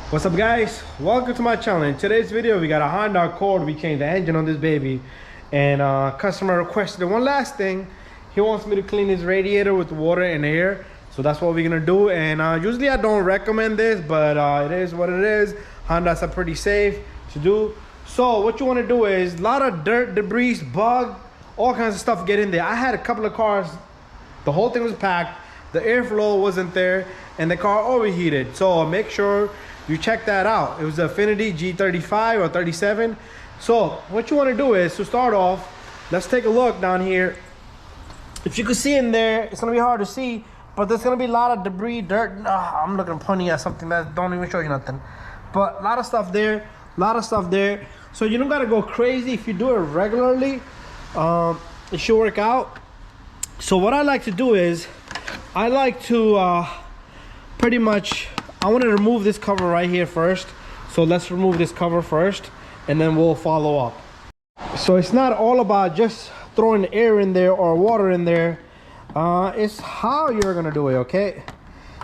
What's up, guys? Welcome to my channel. In today's video we got a Honda Accord. We changed the engine on this baby, and customer requested one last thing. He wants me to clean his radiator with water and air, so that's what we're gonna do. And usually I don't recommend this, but it is what it is. Hondas are pretty safe to do. So what you want to do is a lot of dirt, debris, bug, all kinds of stuff get in there. I had a couple of cars, the whole thing was packed, the airflow wasn't there, and the car overheated. So make sure you check that out. It was the Affinity G35 or 37. So what you want to do is, to start off, let's take a look down here. If you can see in there, it's gonna be hard to see, but there's gonna be a lot of debris, dirt. I'm looking funny at something that don't even show you nothing, but a lot of stuff there, a lot of stuff there. So you don't gotta go crazy. If you do it regularly, it should work out. So what I like to do is, I like to pretty much, I want to remove this cover right here first. So let's remove this cover first, and then we'll follow up. So it's not all about just throwing air in there or water in there. It's how you're gonna do it, okay?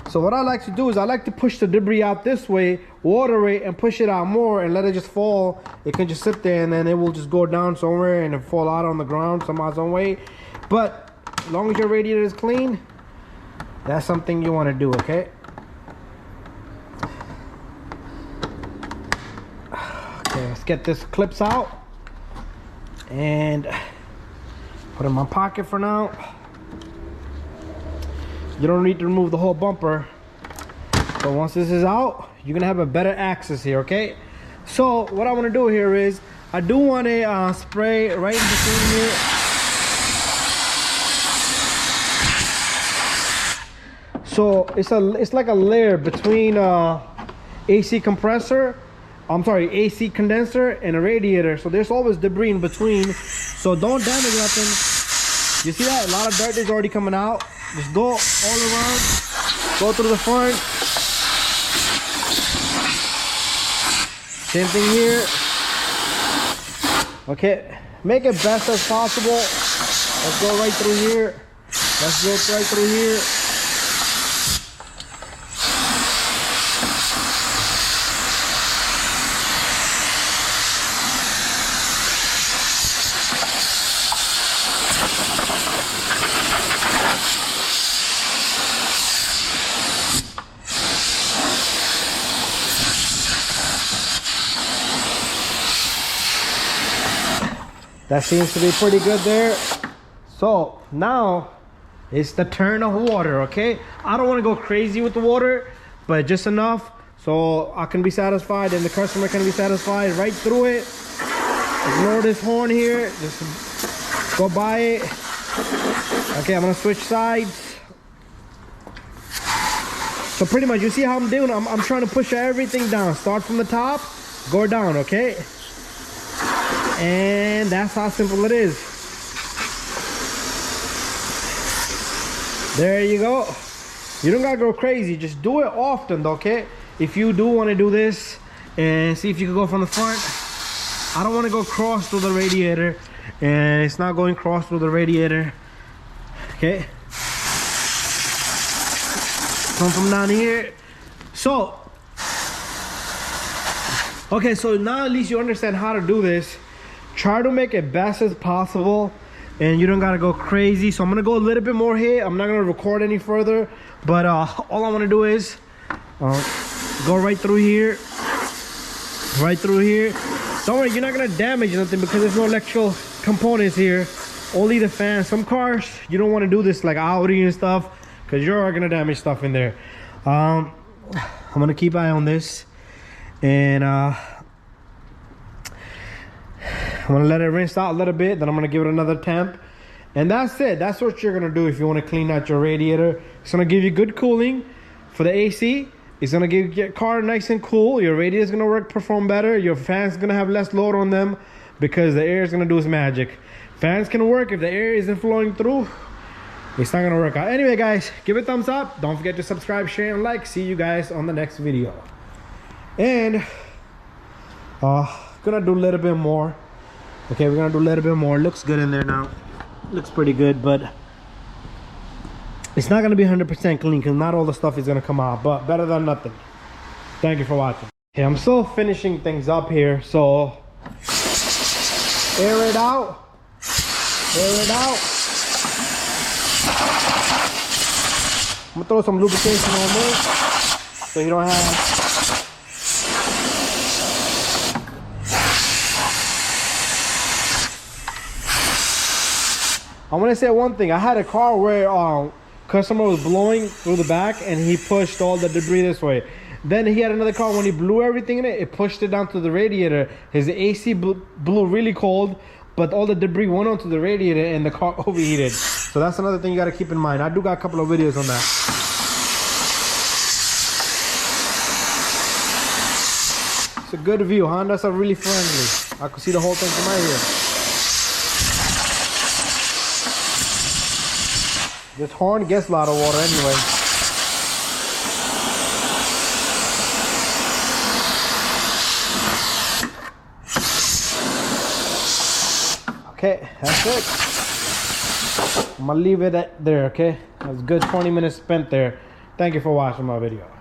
So what I like to do is, I like to push the debris out this way, water it, and push it out more, and let it just fall. It can just sit there, and then it will just go down somewhere and fall out on the ground somehow, some way. But as long as your radiator is clean, that's something you want to do, okay? Okay, let's get this clips out and put it in my pocket for now. You don't need to remove the whole bumper. So once this is out, you're gonna have a better access here, okay? So what I want to do here is, I do want to spray right in between here. So it's like a layer between AC compressor, AC condenser and a radiator. So there's always debris in between. So don't damage nothing. You see that? A lot of dirt is already coming out. Just go all around, go through the front. Same thing here. Okay, make it best as possible. Let's go right through here. Let's go right through here. That seems to be pretty good there. So now it's the turn of water, okay? I don't want to go crazy with the water, but just enough so I can be satisfied and the customer can be satisfied. Right through it. Ignore this horn here. Just go by it. Okay, I'm gonna switch sides. So pretty much, you see how I'm doing? I'm trying to push everything down. Start from the top, go down, okay? And that's how simple it is. There you go. You don't gotta go crazy, just do it often, okay? If you do want to do this, and see if you can go from the front. I don't want to go cross through the radiator, and it's not going cross through the radiator. Okay, come from down here. So okay, so now at least you understand how to do this. Try to make it best as possible, and you don't gotta go crazy. So I'm gonna go a little bit more here. I'm not gonna record any further, but all I want to do is go right through here, right through here. Don't worry, you're not gonna damage nothing because there's no electrical components here, only the fan. Some cars you don't want to do this, like Audi and stuff, because you're gonna damage stuff in there. I'm gonna keep eye on this, and I'm gonna let it rinse out a little bit, then I'm gonna give it another temp, and that's it. That's what you're gonna do if you want to clean out your radiator. It's gonna give you good cooling for the AC. It's gonna give your car nice and cool. Your radiator is gonna perform better. Your fans gonna have less load on them because the air is gonna do its magic. Fans can work if the air isn't flowing through. It's not gonna work out. Anyway, guys, give it a thumbs up. Don't forget to subscribe, share, and like. See you guys on the next video. And gonna do a little bit more. Okay, we're gonna do a little bit more. Looks good in there now. Looks pretty good, but It's not going to be 100% clean because not all the stuff is going to come out, but better than nothing. Thank you for watching. Okay, I'm still finishing things up here, so air it out. Air it out. I'm gonna throw some lubrication on there so you don't have. I want to say one thing. I had a car where customer was blowing through the back and he pushed all the debris this way. Then he had another car, when he blew everything in it, it pushed it down to the radiator. His AC blew really cold, but all the debris went onto the radiator and the car overheated. So that's another thing you got to keep in mind. I do got a couple of videos on that. It's a good view. Hondas are really friendly. I can see the whole thing from right here. This horn gets a lot of water anyway. Okay, that's it. I'm gonna leave it there, okay? That's a good 20 minutes spent there. Thank you for watching my video.